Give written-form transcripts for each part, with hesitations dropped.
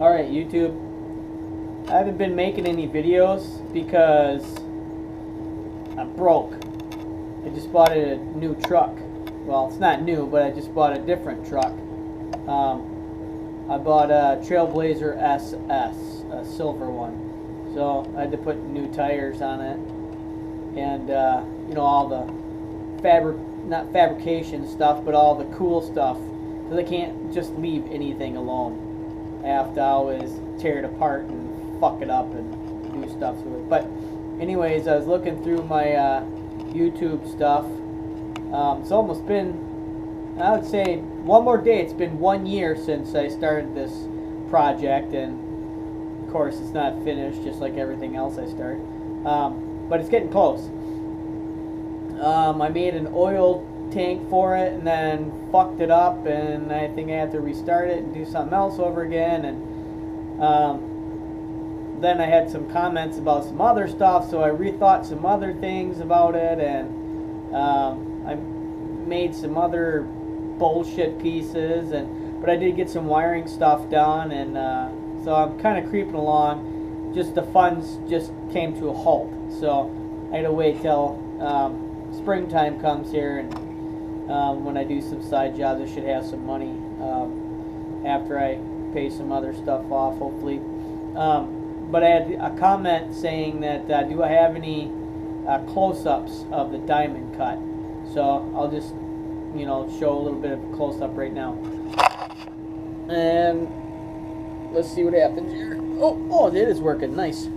Alright, YouTube. I haven't been making any videos because I'm broke. I just bought a new truck. Well, it's not new, but I just bought a different truck. I bought a Trailblazer SS, a silver one. So I had to put new tires on it. And, you know, all the not fabrication stuff, but all the cool stuff. Because I can't just leave anything alone. I have to always tear it apart and fuck it up and do stuff to it. But anyways, I was looking through my YouTube stuff. It's almost been, I would say, one more day. It's been 1 year since I started this project, and of course it's not finished, just like everything else I start. But it's getting close. I made an oil tank for it and then fucked it up, and I think I have to restart it and do something else over again. And then I had some comments about some other stuff, so I rethought some other things about it, and I made some other bullshit pieces, but I did get some wiring stuff done, and so I'm kind of creeping along. Just the funds just came to a halt, so I had to wait till springtime comes here, and when I do some side jobs, I should have some money after I pay some other stuff off, hopefully. But I had a comment saying that do I have any close-ups of the diamond cut? So I'll just, you know, show a little bit of a close-up right now. And let's see what happens here. Oh, it is working. Nice.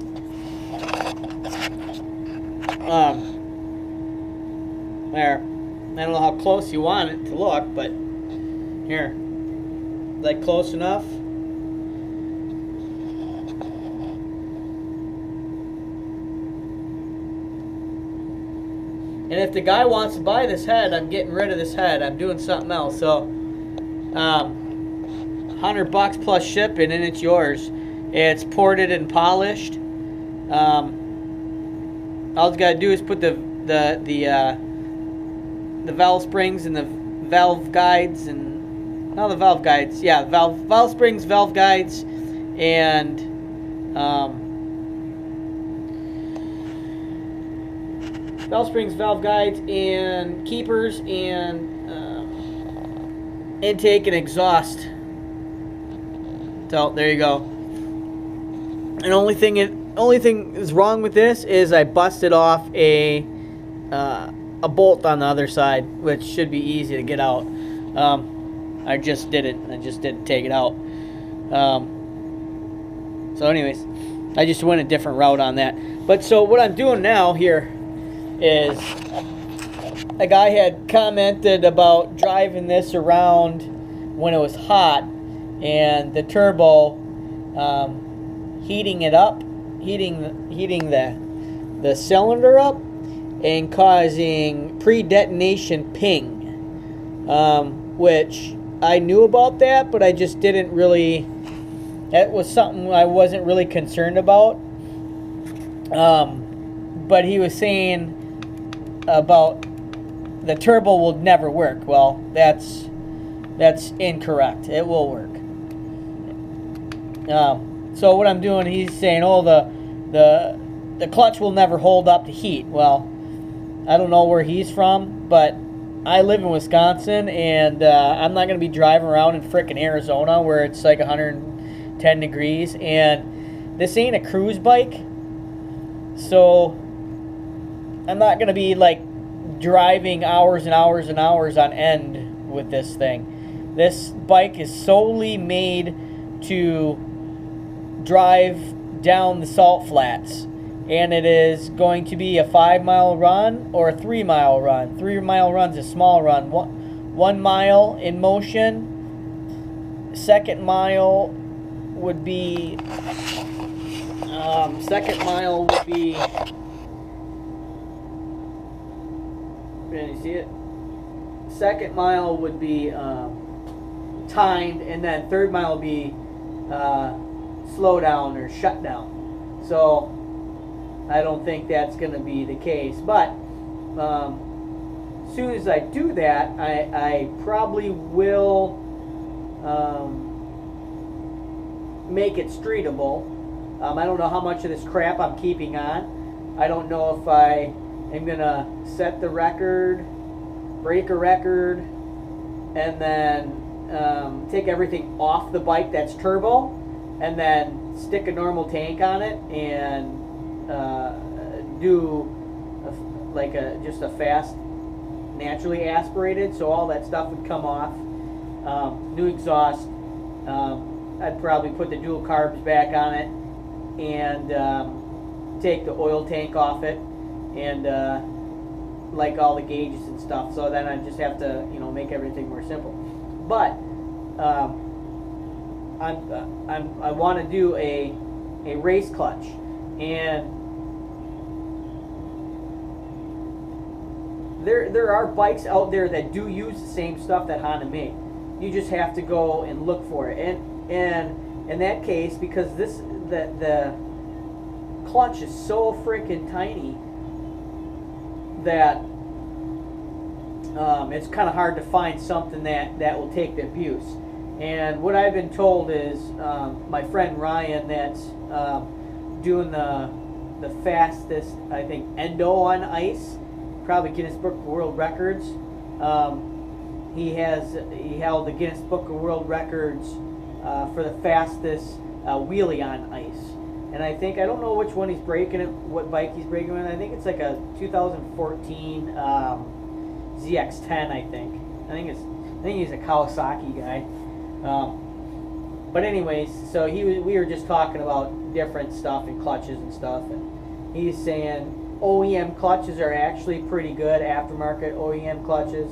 There. I don't know how close you want it to look, but here. Is that close enough? And if the guy wants to buy this head, I'm getting rid of this head. I'm doing something else. So, $100 plus shipping, and it's yours. It's ported and polished. All you gotta do is put the valve springs and the valve guides, and not the valve guides, yeah, valve springs, valve guides, and valve springs, valve guides, and keepers, and intake and exhaust. So there you go. And only thing is wrong with this is I busted off a bolt on the other side, which should be easy to get out. I just didn't. I just didn't take it out. So anyways, I just went a different route on that. But so what I'm doing now here is, a guy had commented about driving this around when it was hot, and the turbo heating it up, heating the cylinder up, and causing pre-detonation ping, which I knew about that, but I just didn't really, that was something I wasn't really concerned about. But he was saying about the turbo will never work. Well, that's incorrect. It will work. So what I'm doing, he's saying, oh, the clutch will never hold up to heat. Well, I don't know where he's from, but I live in Wisconsin, and I'm not going to be driving around in frickin' Arizona where it's like 110 degrees, and this ain't a cruise bike, so I'm not going to be like driving hours and hours and hours on end with this thing. This bike is solely made to drive down the salt flats. And it is going to be a 5-mile run or a 3-mile run. 3-mile run's a small run. 1 mile in motion. Second mile would be. Second mile would be. Can you see it? Second mile would be timed, and then third mile would be slow down or shut down. So I don't think that's going to be the case, but as soon as I do that, I probably will make it streetable. I don't know how much of this crap I'm keeping on. I don't know if I am gonna set the record, break a record, and then take everything off the bike that's turbo, and then stick a normal tank on it and do just a fast, naturally aspirated, so all that stuff would come off. New exhaust. I'd probably put the dual carbs back on it and take the oil tank off it and like all the gauges and stuff. So then I just have to, make everything more simple. But I want to do a race clutch, and there are bikes out there that do use the same stuff that Honda made. You just have to go and look for it. And in that case, because the clutch is so freaking tiny that it's kind of hard to find something that will take the abuse. And what I've been told is my friend Ryan, that's doing the fastest, I think, endo on ice, probably Guinness Book of World Records. He held the Guinness Book of World Records for the fastest wheelie on ice. And I don't know which one he's breaking it, what bike he's breaking it. I think it's like a 2014 ZX10. I think he's a Kawasaki guy. But anyways, so we were just talking about different stuff and clutches and stuff, and he's saying OEM clutches are actually pretty good, aftermarket OEM clutches.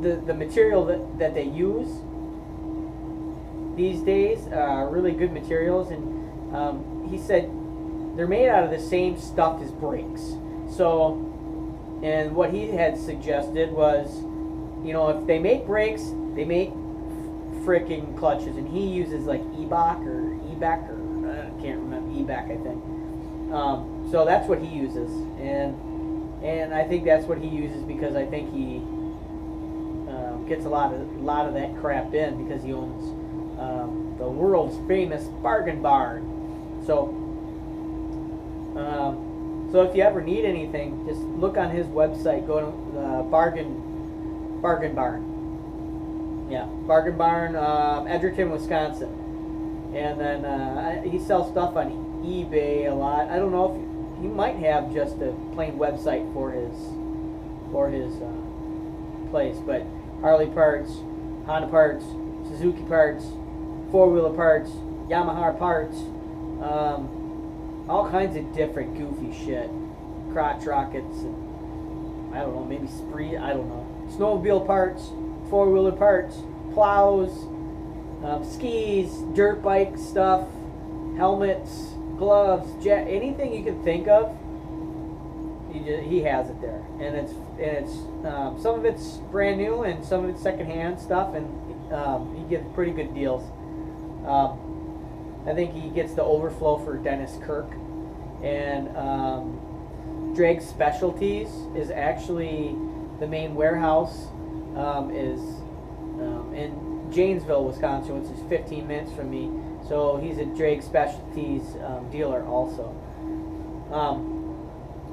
The material that they use these days are really good materials, and he said they're made out of the same stuff as brakes. So, and what he had suggested was, if they make brakes, they make freaking clutches, and he uses like EBAC or EBAC, or I can't remember, EBAC I think. So that's what he uses, and I think that's what he uses because I think he gets a lot of that crap in because he owns the world's famous Bargain Barn. So if you ever need anything, just look on his website. Go to Bargain Barn. Yeah, Bargain Barn, Edgerton, Wisconsin. And then he sells stuff on eBay a lot. I don't know if he might have just a plain website for his place, but Harley parts, Honda parts, Suzuki parts, four-wheeler parts, Yamaha parts, all kinds of different goofy shit, crotch rockets, and I don't know, maybe spree, I don't know, snowmobile parts, four-wheeler parts, plows, skis, dirt bike stuff, helmets, gloves, anything you can think of. He has it there, and it's some of it's brand new and some of it's secondhand stuff, and he gives pretty good deals. I think he gets the overflow for Dennis Kirk, and Drag Specialties is actually the main warehouse is in Janesville, Wisconsin, which is 15 minutes from me. So he's a Drag Specialties dealer also.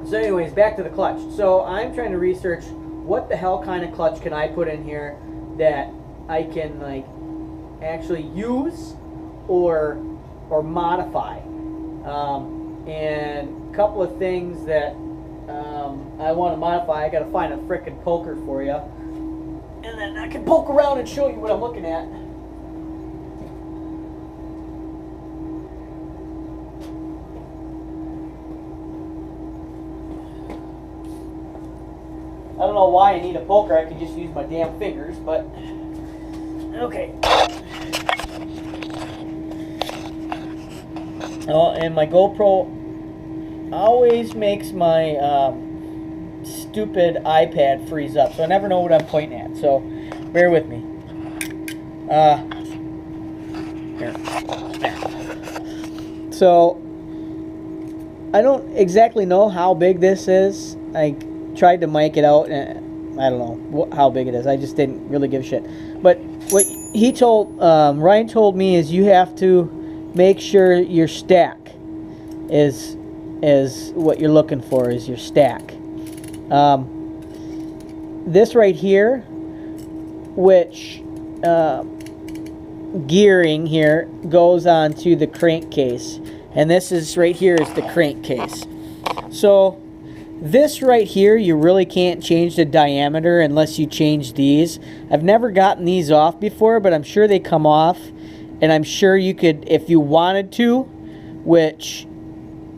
So anyways, back to the clutch. So I'm trying to research what the hell kind of clutch can I put in here that I can like actually use or modify. And a couple of things that I want to modify. I got to find a frickin' poker for you, and then I can poke around and show you what I'm looking at. I don't know why I need a poker. I could just use my damn fingers, but okay. Oh, and my GoPro always makes my stupid iPad freeze up, so I never know what I'm pointing at. So bear with me. Here. There. So I don't exactly know how big this is. I tried to mic it out, and I don't know how big it is. I just didn't really give a shit. But what Ryan told me is you have to make sure your stack is what you're looking for, is your stack. This right here, which gearing here goes onto the crankcase, and this is right here is the crankcase. So this right here, you really can't change the diameter unless you change these. I've never gotten these off before, but I'm sure they come off, and I'm sure you could, if you wanted to, which,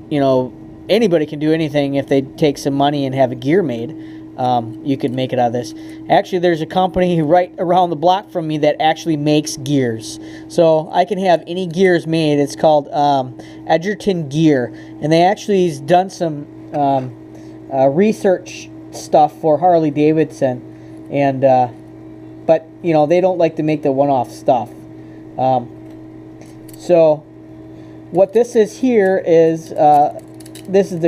you know, anybody can do anything if they take some money and have a gear made. You could make it out of this. Actually, there's a company right around the block from me that actually makes gears. So I can have any gears made. It's called Edgerton Gear. And they actually has done some research stuff for Harley Davidson. And, but, you know, they don't like to make the one-off stuff. So what this is here is, this is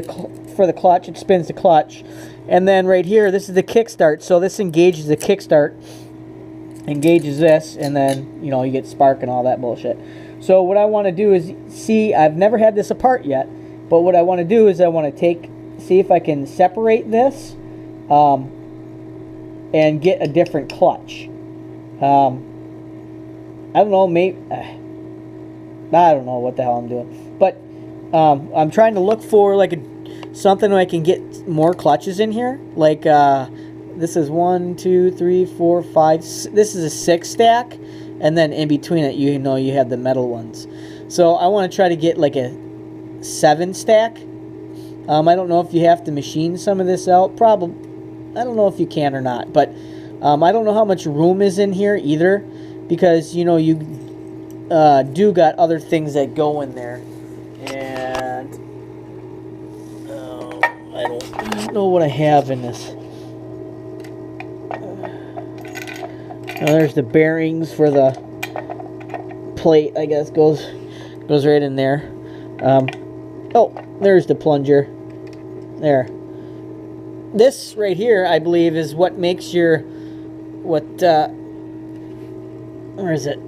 for the clutch. It spins the clutch. And then right here, this is the kickstart. So this engages the kickstart, engages this, and then, you know, you get spark and all that bullshit. So what I want to do is, see, I've never had this apart yet, but what I want to do is I want to see if I can separate this and get a different clutch. I don't know, maybe, I don't know what the hell I'm doing. But I'm trying to look for like something where I can get more clutches in here. Like this is 1, 2, 3, 4, 5. This is a 6 stack, and then in between it, you know, you have the metal ones. So I want to try to get like a 7 stack. I don't know if you have to machine some of this out. Probably, I don't know if you can or not. But I don't know how much room is in here either, because, you know, you do got other things that go in there. And I don't know what I have in this. There's the bearings for the plate, I guess, goes right in there. Oh, there's the plunger. There. This right here, I believe, is what makes your, where is it?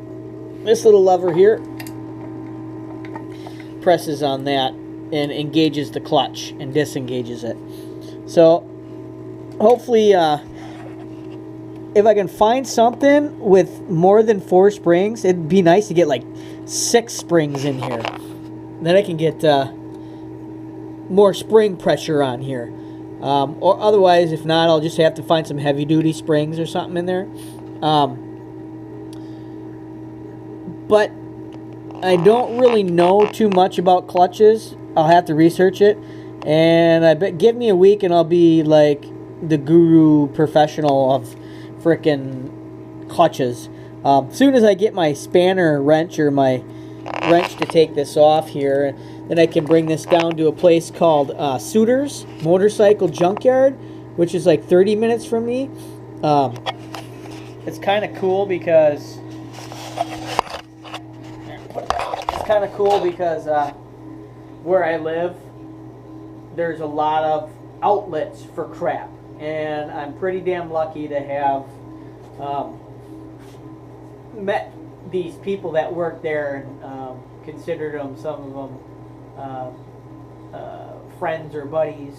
This little lever here presses on that and engages the clutch and disengages it. So hopefully if I can find something with more than 4 springs, it'd be nice to get like 6 springs in here. Then I can get more spring pressure on here. Or otherwise, if not, I'll just have to find some heavy duty springs or something in there. But I don't really know too much about clutches. I'll have to research it, and I bet give me a week and I'll be like the guru professional of frickin' clutches. Soon as I get my spanner wrench or my wrench to take this off here, then I can bring this down to a place called Suitors Motorcycle Junkyard, which is like 30 minutes from me. It's kind of cool because where I live, there's a lot of outlets for crap, and I'm pretty damn lucky to have met these people that work there and considered them, some of them friends or buddies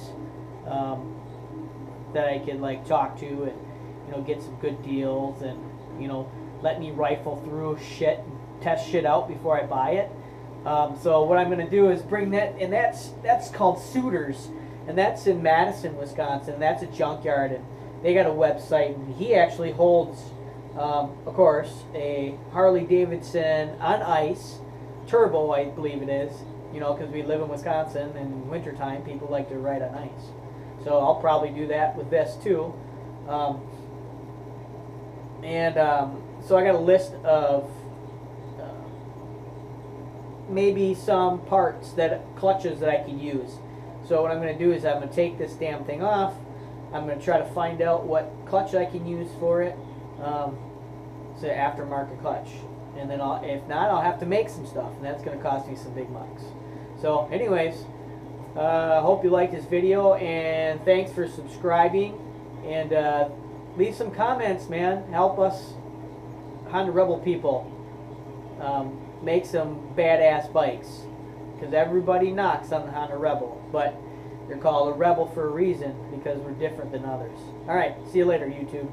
that I can like talk to and, you know, get some good deals, and, you know, let me rifle through shit and test shit out before I buy it. So what I'm going to do is bring that, and that's called Suitors, and that's in Madison, Wisconsin. That's a junkyard, and they got a website, and he actually holds, of course, a Harley Davidson on ice turbo, I believe it is, you know, because we live in Wisconsin, and in wintertime people like to ride on ice. So I'll probably do that with this too. So I got a list of maybe some parts, clutches that I could use. So what I'm going to do is I'm going to take this damn thing off. I'm going to try to find out what clutch I can use for it. It's an aftermarket clutch. And then if not, I'll have to make some stuff, and that's going to cost me some big bucks. So anyways, I hope you liked this video, and thanks for subscribing, and leave some comments, man. Help us Honda Rebel people make some badass bikes, because everybody knocks on the Honda Rebel, but they're called a Rebel for a reason, because we're different than others. Alright, see you later, YouTube.